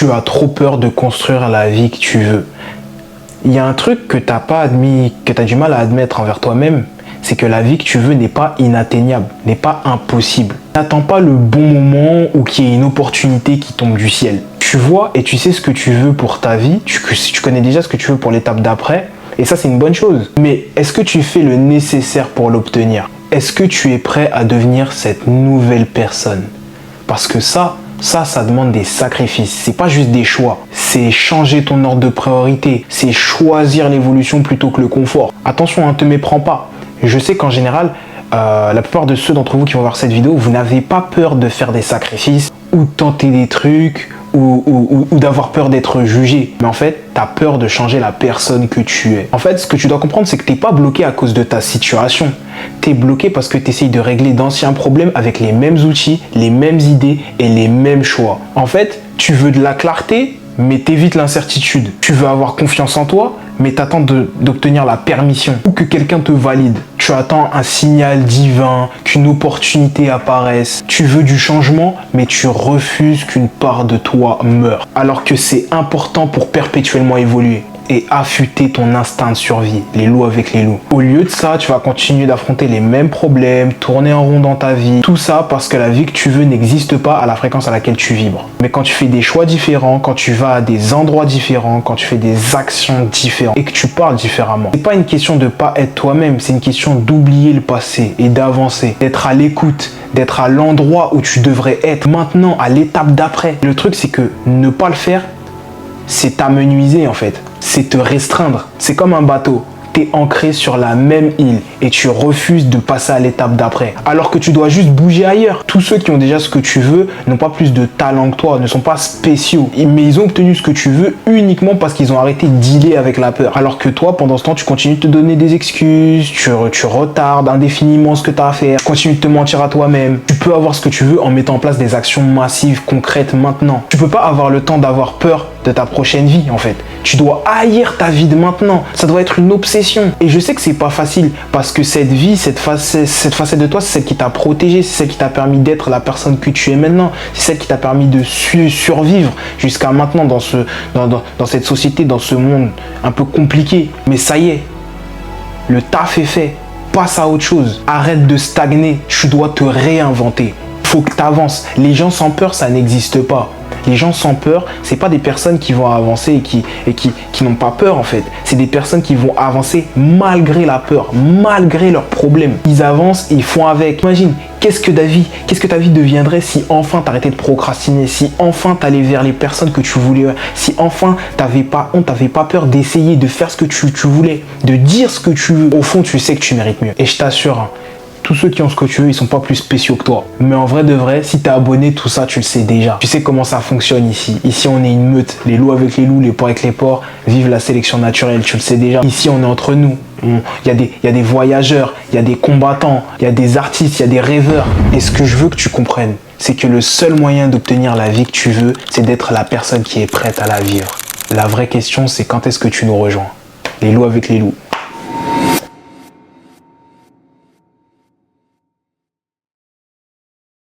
tu as trop peur de construire la vie que tu veux. Il y a un truc que tu n'as pas admis, que tu as du mal à admettre envers toi-même, c'est que la vie que tu veux n'est pas inatteignable, n'est pas impossible. N'attends pas le bon moment ou qu'il y ait une opportunité qui tombe du ciel. Tu vois et tu sais ce que tu veux pour ta vie, tu connais déjà ce que tu veux pour l'étape d'après, et ça c'est une bonne chose. Mais est-ce que tu fais le nécessaire pour l'obtenir? Est-ce que tu es prêt à devenir cette nouvelle personne? Parce que ça demande des sacrifices. C'est pas juste des choix. C'est changer ton ordre de priorité. C'est choisir l'évolution plutôt que le confort. Attention, ne te méprends pas. Je sais qu'en général, la plupart de ceux d'entre vous qui vont voir cette vidéo, vous n'avez pas peur de faire des sacrifices ou de tenter des trucs ou d'avoir peur d'être jugé. Mais en fait, tu as peur de changer la personne que tu es. En fait, ce que tu dois comprendre, c'est que tu n'es pas bloqué à cause de ta situation. Tu es bloqué parce que tu essayes de régler d'anciens problèmes avec les mêmes outils, les mêmes idées et les mêmes choix. En fait, tu veux de la clarté, mais t'évites l'incertitude. Tu veux avoir confiance en toi, mais t'attends d'obtenir la permission ou que quelqu'un te valide. Tu attends un signal divin, qu'une opportunité apparaisse. Tu veux du changement, mais tu refuses qu'une part de toi meure. Alors que c'est important pour perpétuellement évoluer et affûter ton instinct de survie, les loups avec les loups. Au lieu de ça, tu vas continuer d'affronter les mêmes problèmes, tourner en rond dans ta vie. Tout ça parce que la vie que tu veux n'existe pas à la fréquence à laquelle tu vibres. Mais quand tu fais des choix différents, quand tu vas à des endroits différents, quand tu fais des actions différentes et que tu parles différemment, c'est pas une question de pas être toi-même, c'est une question d'oublier le passé et d'avancer, d'être à l'écoute, d'être à l'endroit où tu devrais être maintenant, à l'étape d'après. Le truc, c'est que ne pas le faire, c'est t'amenuiser en fait. C'est te restreindre. C'est comme un bateau. Tu es ancré sur la même île et tu refuses de passer à l'étape d'après. Alors que tu dois juste bouger ailleurs. Tous ceux qui ont déjà ce que tu veux n'ont pas plus de talent que toi, ne sont pas spéciaux. Mais ils ont obtenu ce que tu veux uniquement parce qu'ils ont arrêté de dealer avec la peur. Alors que toi, pendant ce temps, tu continues de te donner des excuses, tu retardes indéfiniment ce que tu as à faire, tu continues de te mentir à toi-même. Tu peux avoir ce que tu veux en mettant en place des actions massives, concrètes maintenant. Tu peux pas avoir le temps d'avoir peur de ta prochaine vie en fait. Tu dois haïr ta vie de maintenant. Ça doit être une obsession. Et je sais que c'est pas facile parce que cette vie, cette facette de toi, c'est celle qui t'a protégé, c'est celle qui t'a permis d'être la personne que tu es maintenant. C'est celle qui t'a permis de survivre jusqu'à maintenant dans cette société, dans ce monde un peu compliqué. Mais ça y est, le taf est fait. Passe à autre chose. Arrête de stagner. Tu dois te réinventer. Faut que tu avances. Les gens sans peur, ça n'existe pas. Les gens sans peur, c'est pas des personnes qui vont avancer et qui n'ont pas peur en fait. C'est des personnes qui vont avancer malgré la peur, malgré leurs problèmes. Ils avancent et ils font avec. Imagine, qu'est-ce que ta vie deviendrait si enfin t'arrêtais de procrastiner, si enfin t'allais vers les personnes que tu voulais, si enfin t'avais pas honte, t'avais pas peur d'essayer de faire ce que tu voulais, de dire ce que tu veux. Au fond, tu sais que tu mérites mieux. Et je t'assure, hein, tous ceux qui ont ce que tu veux, ils sont pas plus spéciaux que toi. Mais en vrai de vrai, si t'es abonné, tout ça, tu le sais déjà. Tu sais comment ça fonctionne ici. Ici, on est une meute. Les loups avec les loups, les porcs avec les porcs. Vive la sélection naturelle, tu le sais déjà. Ici, on est entre nous. Il y a des voyageurs, il y a des combattants, il y a des artistes, il y a des rêveurs. Et ce que je veux que tu comprennes, c'est que le seul moyen d'obtenir la vie que tu veux, c'est d'être la personne qui est prête à la vivre. La vraie question, c'est quand est-ce que tu nous rejoins? Les loups avec les loups.